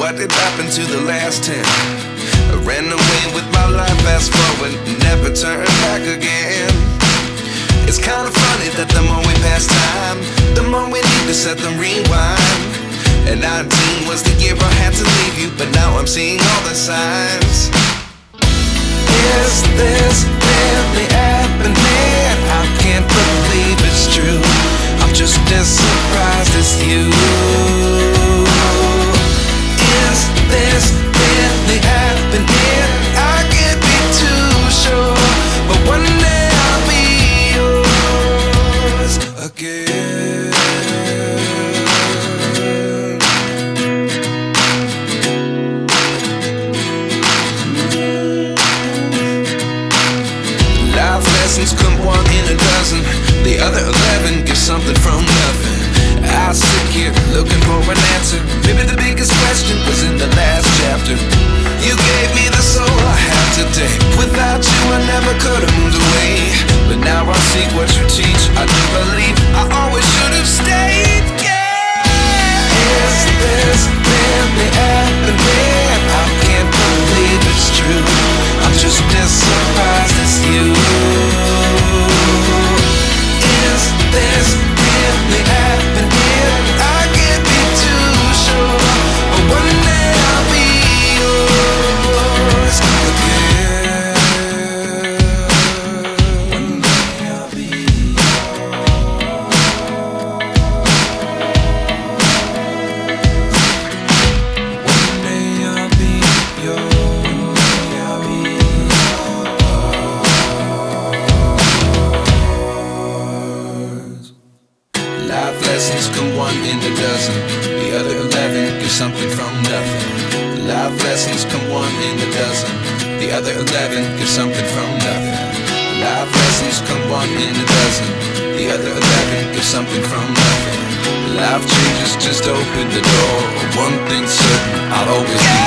what did happen to the last 10? I ran away with my life, fast forward, never turn back again. It's kind of funny that the more we pass time, the more we need to set them rewind. And 19 was the year I had to leave you, but now I'm seeing all the signs. Is this really happening? I can't believe it's true. I'm just as surprised as you. Is this really happening? I can't be too sure, but one day I'll be yours again. Life lessons come one in a dozen. The other 11 get something from nothing. I sit here looking for an answer. Maybe the biggest question was in the last chapter. You gave me the soul I have today. Without you I never could have moved away. But now I see what you teach. I do believe I always should have stayed. Yeah. Is this really happening? I can't believe it's true. I'm just as surprised as you. Is this really happening? I can't be too sure, but one day I'll be yours again. One day I'll be yours. One day I'll be yours. One day I'll be yours. Life lessons come one in a dozen. The other 11 give something from nothing. Life lessons come one in a dozen. The other 11 give something from nothing. Life lessons come one in a dozen. The other 11 give something from nothing. Life changes just open the door. One thing's certain, I'll always be